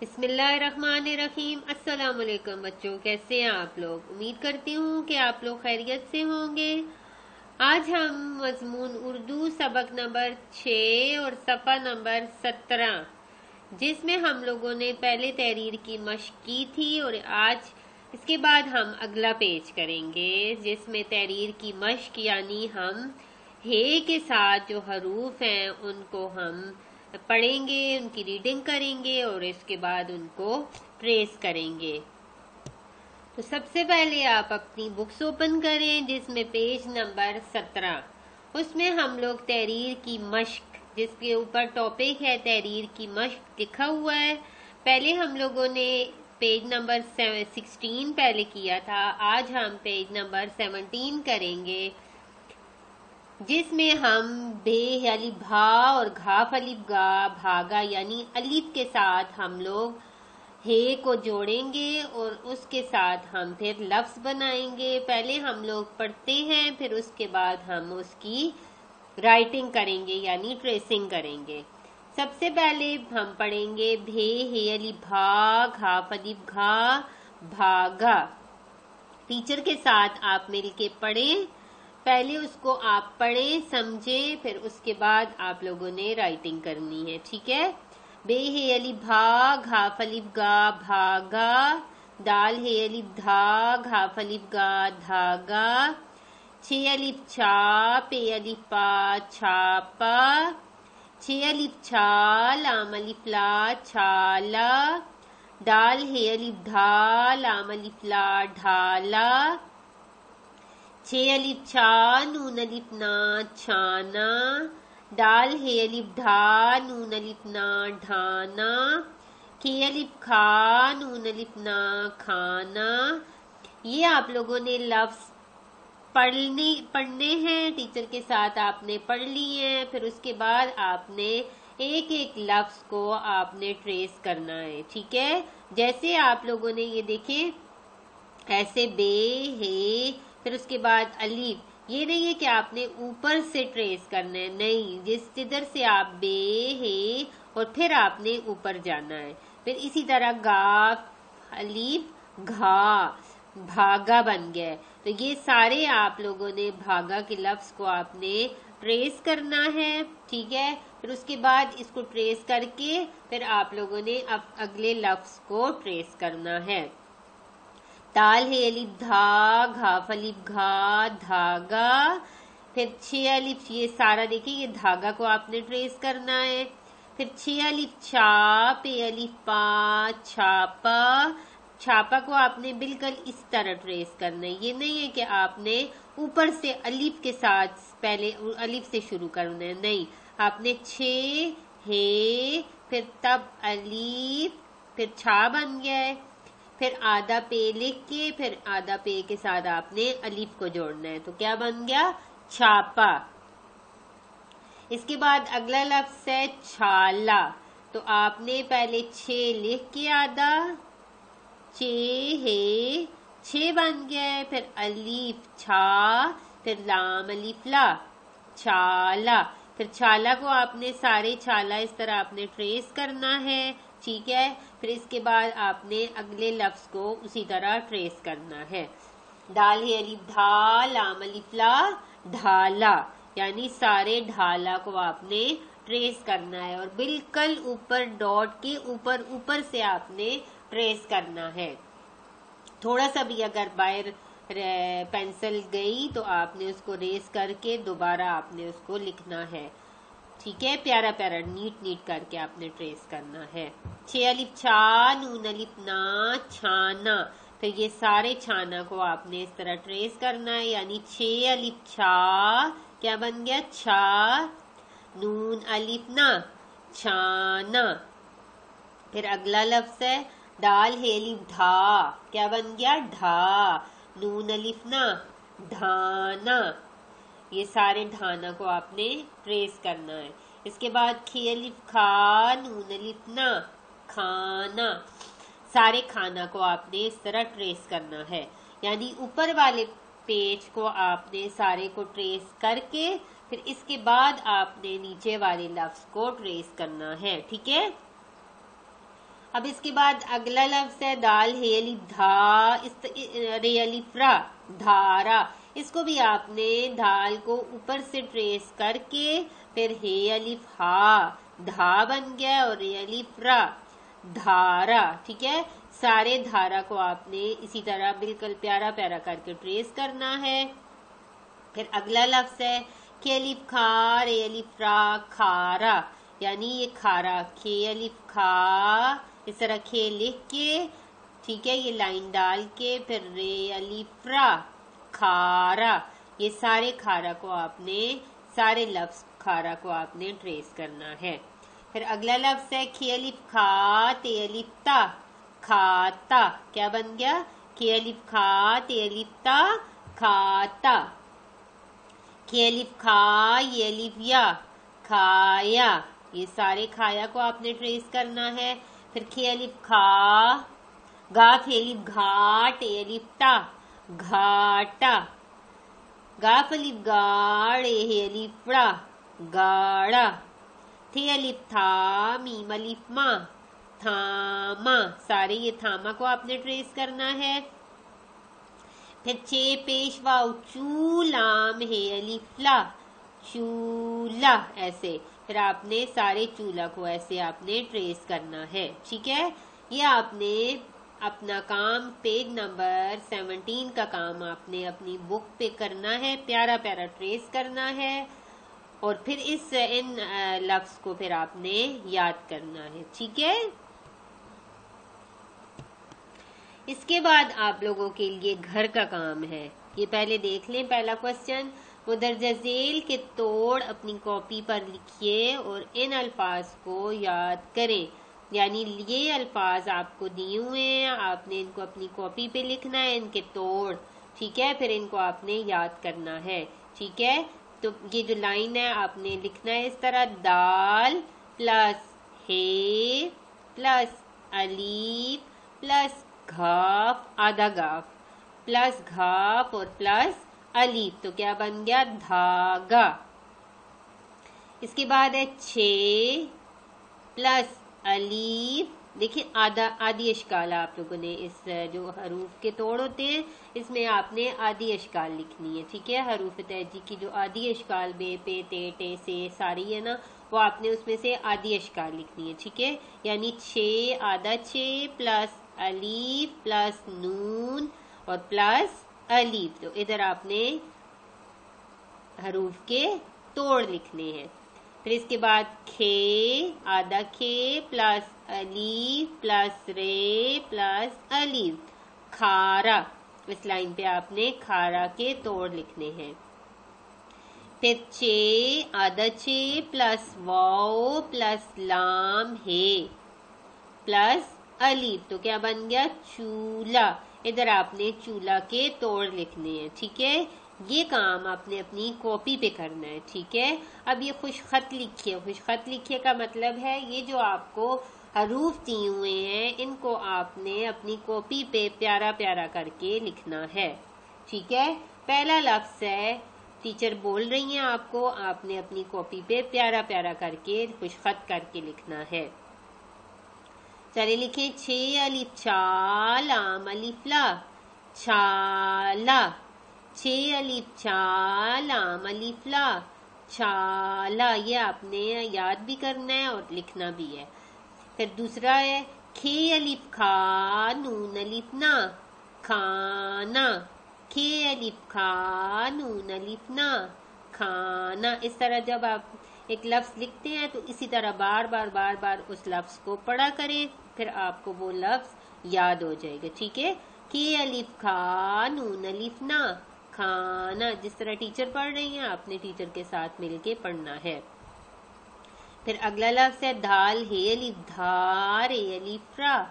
بسم اللہ الرحمن الرحیم۔ السلام علیکم بچوں، کیسے ہیں آپ لوگ؟ امید کرتی ہوں کہ آپ لوگ خیریت سے ہوں گے۔ آج ہم مضمون اردو سبق نمبر 6 اور صفحہ نمبر 17 جس میں ہم لوگوں نے پہلے تحریر کی مشق کی تھی، اور آج اس کے بعد ہم اگلا پیج کریں گے جس میں تحریر کی مشق یعنی ہم ہے کے ساتھ جو حروف ہیں ان کو ہم پڑھیں گے، ان کی ریڈنگ کریں گے اور اس کے بعد ان کو ٹریس کریں گے۔ تو سب سے پہلے آپ اپنی بکس اوپن کریں جس میں پیج نمبر 17، اس میں ہم لوگ تحریر کی مشق جس کے اوپر ٹاپک ہے تحریر کی مشق لکھا ہوا ہے۔ پہلے ہم لوگوں نے پیج نمبر 16 پہلے کیا تھا، آج ہم پیج نمبر 17 کریں گے جس میں ہم بے الف بھا اور گھاف الف گا بھاگا یعنی الف کے ساتھ ہم لوگ ہے کو جوڑیں گے اور اس کے ساتھ ہم پھر لفظ بنائیں گے۔ پہلے ہم لوگ پڑھتے ہیں، پھر اس کے بعد ہم اس کی رائٹنگ کریں گے یعنی ٹریسنگ کریں گے۔ سب سے پہلے ہم پڑھیں گے بھے ہے الف بھا گھاف الف گھا بھاگا۔ ٹیچر کے ساتھ آپ مل کے پڑھیں، پہلے اس کو آپ پڑھیں سمجھیں، پھر اس کے بعد آپ لوگوں نے رائٹنگ کرنی ہے، ٹھیک ہے؟ بے ہے الف بھا گھاف الف گا بھاگا، دال ہے الف دھا گھاف الف گا دھاگا، چھ الف چھا پے الف پا چھاپا، چھ الف چھا لام الف لا چھالا، ڈال ہے الف دھا لام الف لا ڈھالا، چھ الف چھا نون الف نا چھانا، ڈال ہے الف ڈھا نون الف نا ڈھانا، کھے الف کھا نون الف نا کھانا۔ یہ آپ لوگوں نے لفظ پڑھنے ہیں، ٹیچر کے ساتھ آپ نے پڑھ لیے ہیں، پھر اس کے بعد آپ نے ایک ایک لفظ کو آپ نے ٹریس کرنا ہے، ٹھیک ہے؟ جیسے آپ لوگوں نے یہ دیکھیں ایسے بے ہے، پھر اس کے بعد الف، یہ نہیں ہے کہ آپ نے اوپر سے ٹریس کرنا ہے، نہیں، جدھر سے آپ بے ہے اور پھر آپ نے اوپر جانا ہے۔ پھر اسی طرح گا الف گھا بھاگا بن گیا، تو یہ سارے آپ لوگوں نے بھاگا کے لفظ کو آپ نے ٹریس کرنا ہے، ٹھیک ہے؟ پھر اس کے بعد اس کو ٹریس کر کے پھر آپ لوگوں نے اب اگلے لفظ کو ٹریس کرنا ہے۔ تال ہے الف دھا گھاف الف گھا دھاگا، پھر چھ الف، یہ سارا دیکھیں یہ دھاگا کو آپ نے ٹریس کرنا ہے۔ پھر چھ الف چھا پے الف پا چھاپا، چھاپا کو آپ نے بالکل اس طرح ٹریس کرنا ہے، یہ نہیں ہے کہ آپ نے اوپر سے الف کے ساتھ پہلے الف سے شروع کرنا ہے، نہیں، آپ نے چھ ہے پھر تب الف پھر چھا بن گیا ہے، پھر آدھا پے لکھ کے پھر آدھا پے کے ساتھ آپ نے الف کو جوڑنا ہے، تو کیا بن گیا؟ چھاپا۔ اس کے بعد اگلا لفظ ہے چھالا، تو آپ نے پہلے چھ لکھ کے آدھا چھ ہے چھ بن گیا ہے، پھر الف چھا پھر لام الف لا چھالا، پھر چھالا کو آپ نے سارے چھالا اس طرح آپ نے ٹریس کرنا ہے، ٹھیک ہے؟ پھر اس کے بعد آپ نے اگلے لفظ کو اسی طرح ٹریس کرنا ہے۔ ڈال ہے الف دھا لام الف لا ڈھالا، یعنی سارے ڈھالا کو آپ نے ٹریس کرنا ہے اور بالکل اوپر ڈاٹ کے اوپر سے آپ نے ٹریس کرنا ہے۔ تھوڑا سا بھی اگر باہر پینسل گئی تو آپ نے اس کو ریس کر کے دوبارہ آپ نے اس کو لکھنا ہے، ٹھیک ہے؟ پیارا پیارا نیٹ کر کے آپ نے ٹریس کرنا ہے۔ چھ الف چھا نون الف نا چھانا، تو یہ سارے چھانا کو آپ نے اس طرح ٹریس کرنا ہے، یعنی چھ الف چھا کیا بن گیا؟ چھا، نون الف نا چھانا۔ پھر اگلا لفظ ہے ڈال ہے الف ڈھا، کیا بن گیا؟ ڈھا، نون الف نا ڈھانا، یہ سارے ڈھانا کو آپ نے ٹریس کرنا ہے۔ اس کے بعد کھے الف کھا نون الف نا کھانا، سارے کھانا کو آپ نے اس طرح ٹریس کرنا ہے، یعنی اوپر والے پیج کو آپ نے سارے کو ٹریس کر کے پھر اس کے بعد آپ نے نیچے والے لفظ کو ٹریس کرنا ہے، ٹھیک ہے؟ اب اس کے بعد اگلا لفظ ہے دال ہے الف دھا رے الف را دھارا. اس کو بھی آپ نے دال کو اوپر سے ٹریس کر کے پھر ہے الف ہا دھا بن گیا اور رے الف را دھارا. ٹھیک ہے، سارے دھارا کو آپ نے اسی طرح بالکل پیارا پیارا کر کے ٹریس کرنا ہے. پھر اگلا لفظ ہے کھے الف کھا رے الف را کھارا، یعنی یہ کھارا. کھے الف کھا اس طرح کھے لکھ کے، ٹھیک ہے، یہ لائن ڈال کے پھر رے الف را کھارا. یہ سارے کھارا کو آپ نے، سارے لفظ کھارا کو آپ نے ٹریس کرنا ہے. پھر اگلا لفظ ہے کھے الف کھا تے الف تا کھاتا. کیا بن گیا؟ کھے الف کھا تے الف تا کھاتا. کھے الف کھا یہ الف یا کھایا. یہ سارے کھایا کو آپ نے ٹریس کرنا ہے. پھر کھے الف کھا گا کھے الف گھا ٹے الف ٹا گھاٹا. گاف الف گاڑ اے الف ڑا گاڑا. تھے الف تھا میم الف ما تھاما. سارے یہ تھاما کو آپ نے ٹریس کرنا ہے. پھر چے پیش واؤ چو لام ہے الف لا چولا. ایسے پھر آپ نے سارے چولہا کو ایسے آپ نے ٹریس کرنا ہے. ٹھیک ہے، یہ آپ نے اپنا کام پیج نمبر 17 کا کام آپ نے اپنی بک پہ کرنا ہے، پیارا پیارا ٹریس کرنا ہے اور پھر ان لفظ کو پھر آپ نے یاد کرنا ہے. ٹھیک ہے، اس کے بعد آپ لوگوں کے لیے گھر کا کام ہے. یہ پہلے دیکھ لیں پہلا کوسچن. مندرجہ ذیل کے توڑ اپنی کاپی پر لکھیے اور ان الفاظ کو یاد کریں. یعنی یہ الفاظ آپ کو دیے ہوئے ہیں، آپ نے ان کو اپنی کاپی پہ لکھنا ہے، ان کے توڑ. ٹھیک ہے، پھر ان کو آپ نے یاد کرنا ہے. ٹھیک ہے، تو یہ جو لائن ہے آپ نے لکھنا ہے اس طرح: دال پلس ہے پلس الف پلس گھاف آدھا گاف پلس گھاف اور پلس الف. تو کیا بن گیا؟ دھاگا. اس کے بعد ہے چھ پلس الف. دیکھیں آدھی اشکال آپ لوگوں نے اس جو حروف کے توڑ ہوتے ہیں اس میں آپ نے آدھی اشکال لکھنی ہے. ٹھیک ہے، حروف تہجی کی جو آدھی اشکال بے پے تے ٹے سے ساری ہے نا، وہ آپ نے اس میں سے آدھی اشکال لکھنی ہے. ٹھیک ہے، یعنی چھ آدھا چھ پلس الف پلس نون اور پلس الف. تو ادھر آپ نے حروف کے توڑ لکھنے ہیں. پھر اس کے بعد کھے آدھا کھے پلس الف پلس رے پلس الف کھارا. اس لائن پہ آپ نے کھارا کے توڑ لکھنے ہیں. پھر چھ آدھا چھ پلس واؤ پلس لام ہے پلس الف. تو کیا بن گیا؟ چولہا. ادھر آپ نے چولہا کے توڑ لکھنے ہیں. ٹھیک ہے، یہ کام آپ نے اپنی کاپی پہ کرنا ہے. ٹھیک ہے، اب یہ خوش خط لکھیے. خوش خط لکھیے کا مطلب ہے یہ جو آپ کو حروف دیے ہوئے ہیں ان کو آپ نے اپنی کاپی پہ پیارا پیارا کر کے لکھنا ہے. ٹھیک ہے، پہلا لفظ ہے، ٹیچر بول رہی ہیں آپ کو، آپ نے اپنی کاپی پہ پیارا پیارا کر کے خوش خط کر کے لکھنا ہے. چلے لکھیں: چھ الف چا لام الف لا چھالا. چھ الف چا لام الف لا چھالا. یہ آپ نے یاد بھی کرنا ہے اور لکھنا بھی ہے. پھر دوسرا ہے کھے الف کھا نون الف نا کھانا. کھے الف کھا نون الف نا کھانا. اس طرح جب آپ ایک لفظ لکھتے ہیں تو اسی طرح بار بار اس لفظ کو پڑھا کریں، پھر آپ کو وہ لفظ یاد ہو جائے گا. ٹھیک ہے، کھے الف کھا نون الف نا کھانا. جس طرح ٹیچر پڑھ رہی ہیں آپ نے ٹیچر کے ساتھ مل کے پڑھنا ہے. پھر اگلا لفظ ہے دال ہے الف دھا رے الف را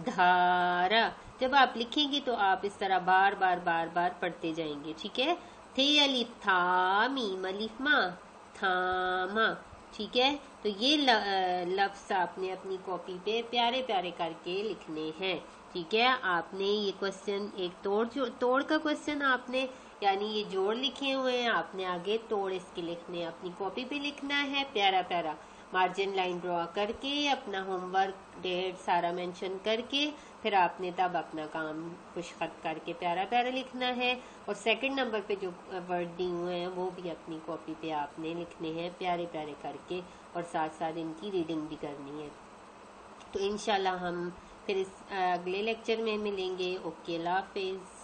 دھارا. جب آپ لکھیں گی تو آپ اس طرح بار بار پڑھتے جائیں گے. ٹھیک ہے، تھے الف تھا میم الف ما تھاما. ٹھیک ہے، تو یہ لفظ آپ نے اپنی کاپی پہ پیارے پیارے کر کے لکھنے ہیں. ٹھیک ہے، آپ نے یہ کوسچن ایک توڑ کا کوسچن آپ نے یعنی یہ جوڑ لکھے ہوئے ہیں، آپ نے آگے توڑ اس کے لکھنے اپنی کاپی پہ لکھنا ہے پیارا پیارا. مارجن لائن ڈرا کر کے اپنا ہوم ورک ڈیٹ سارا مینشن کر کے پھر آپ نے تب اپنا کام خوش خط کر کے پیارا پیارا لکھنا ہے. اور سیکنڈ نمبر پہ جو ورڈ دی ہوئے ہیں وہ بھی اپنی کاپی پہ آپ نے لکھنے ہیں پیارے پیارے کر کے، اور ساتھ ساتھ ان کی ریڈنگ بھی کرنی ہے. تو انشاءاللہ ہم پھر اس اگلے لیکچر میں ملیں گے. اوکے، اللہ حافظ.